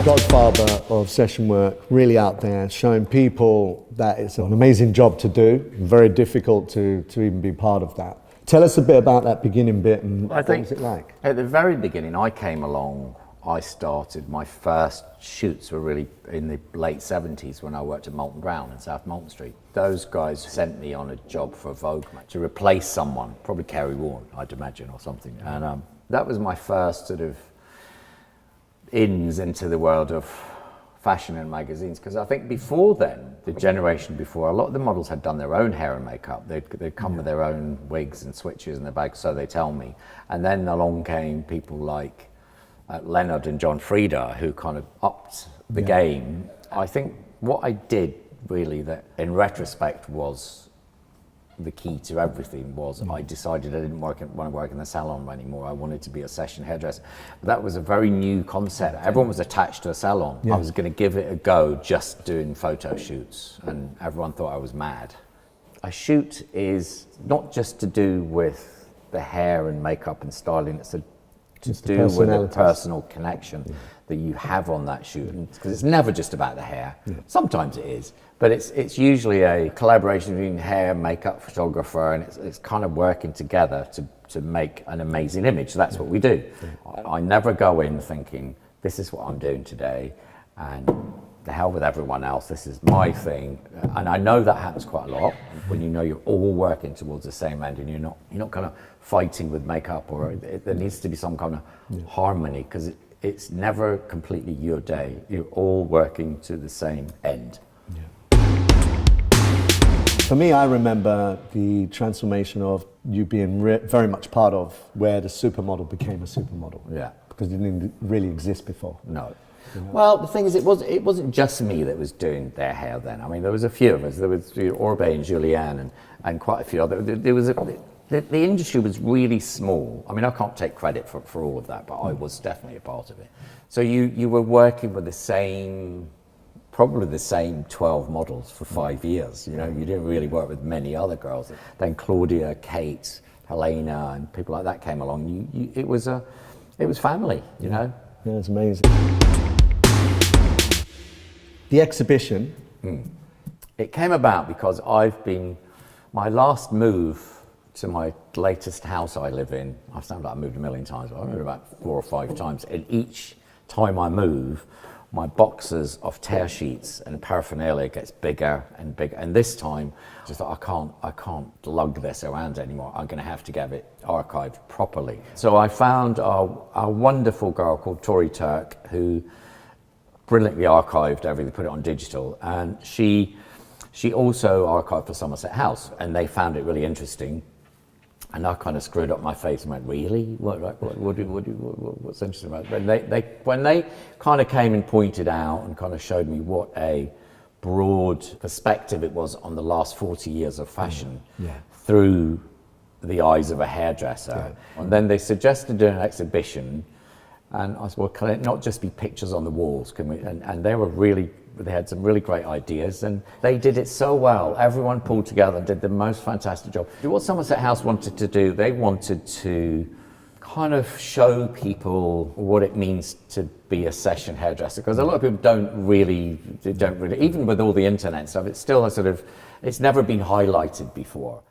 godfather of session work, really out there, showing people that it's an amazing job to do, very difficult to even be part of that. Tell us a bit about that beginning bit and what was it like? At the very beginning, I came along, I started, my first shoots were really in the late 70s when I worked at Molton Brown in South Molton Street. Those guys sent me on a job for Vogue to replace someone, probably Kerry Warren, I'd imagine, or something. And that was my first sort of ins into the world of fashion and magazines, because I think before then, the generation before, a lot of the models had done their own hair and makeup. They'd come with their own wigs and switches in their bags, so they tell me. And then along came people like Leonard and John Frieda, who kind of upped the game. I think what I did really, that in retrospect was the key to everything, was I decided I didn't want to work in the salon anymore. I wanted to be a session hairdresser. But that was a very new concept. Everyone was attached to a salon. I was going to give it a go just doing photo shoots, and everyone thought I was mad. A shoot is not just to do with the hair and makeup and styling, it's to do with a personal connection that you have on that shoot, because it's never just about the hair. Sometimes it is, but it's usually a collaboration between hair, makeup, photographer, and it's kind of working together to make an amazing image. That's what we do. I never go in thinking, this is what I'm doing today, and the hell with everyone else, this is my thing. And I know that happens quite a lot when you know you're all working towards the same end, and you're not kind of fighting with makeup, or there needs to be some kind of harmony, because it's never completely your day. You're all working to the same end. For me, I remember the transformation of you being very much part of where the supermodel became a supermodel. Because it didn't really exist before. No. You know? Well, the thing is, it wasn't just me that was doing their hair then. I mean, there was a few of us. There was Orbe and Julianne and quite a few other. The industry was really small. I mean, I can't take credit for all of that, but I was definitely a part of it. So you were working with probably the same 12 models for 5 years. You know, you didn't really work with many other girls. Then Claudia, Kate, Helena, and people like that came along. It was family, you know. Yeah, it's amazing. The exhibition. It came about because my last move to my latest house I live in, I sound like I moved a million times, but I moved about 4 or 5 times. And each time I move, my boxes of tear sheets and paraphernalia gets bigger and bigger. And this time, just thought, I can't lug this around anymore. I'm going to have to get it archived properly. So I found a wonderful girl called Tori Turk, who brilliantly archived everything, put it on digital. And she also archived for Somerset House, and they found it really interesting. And I kind of screwed up my face and went, really? What's interesting about it? When they kind of came and pointed out and kind of showed me what a broad perspective it was on the last 40 years of fashion through the eyes of a hairdresser. And then they suggested doing an exhibition, and I said, well, can it not just be pictures on the walls? Can we? And they had some really great ideas, and they did it so well. Everyone pulled together and did the most fantastic job. What Somerset House wanted to do, they wanted to kind of show people what it means to be a session hairdresser, because a lot of people don't really, even with all the internet stuff, it's still it's never been highlighted before.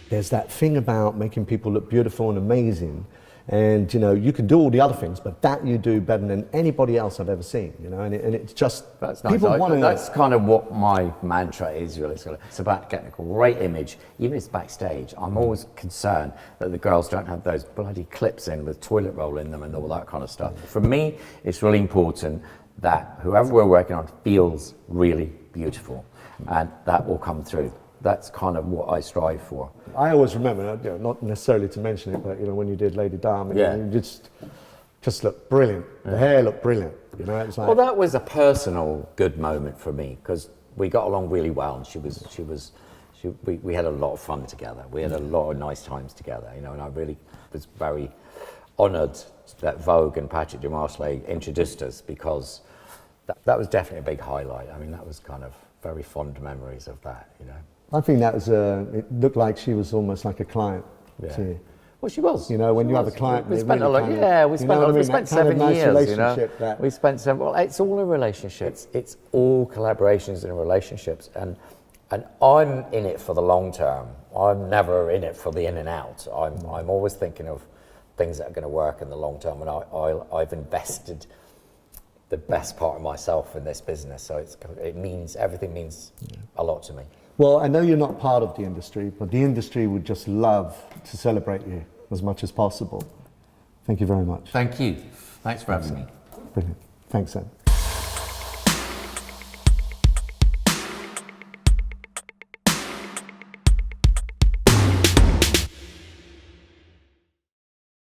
There's that thing about making people look beautiful and amazing. And you know, you can do all the other things, but that you do better than anybody else I've ever seen. You know, and it's just that's nice. People want to. That's kind of what my mantra is. Really, it's about getting a great image, even if it's backstage. I'm always concerned that the girls don't have those bloody clips in with toilet roll in them and all that kind of stuff. For me, it's really important that whoever we're working on feels really beautiful, and that will come through. That's kind of what I strive for. I always remember, you know, not necessarily to mention it, but you know, when you did Lady Dame, you just looked brilliant. The hair looked brilliant. You know, it's like, well, that was a personal good moment for me, because we got along really well, and we had a lot of fun together. We had a lot of nice times together, you know, and I really was very honoured that Vogue and Patrick Dumarsley introduced us, because that was definitely a big highlight. I mean, that was kind of very fond memories of that, you know. I think that was, it looked like she was almost like a client to you. Well, she was. You know, when She you have a was. client, we they spent a really lot. kind of- Yeah, we you spent. know what I mean? We spent That kind of 7 nice years. You know, relationship that- we spent 7. Well, it's all a relationship. It's all collaborations and relationships, and I'm in it for the long term. I'm never in it for the in and out. I'm always thinking of things that are going to work in the long term, and I've invested the best part of myself in this business. So everything means a lot to me. Well, I know you're not part of the industry, but the industry would just love to celebrate you as much as possible. Thank you very much. Thank you. Thanks for having me. Brilliant. Thanks, Sam.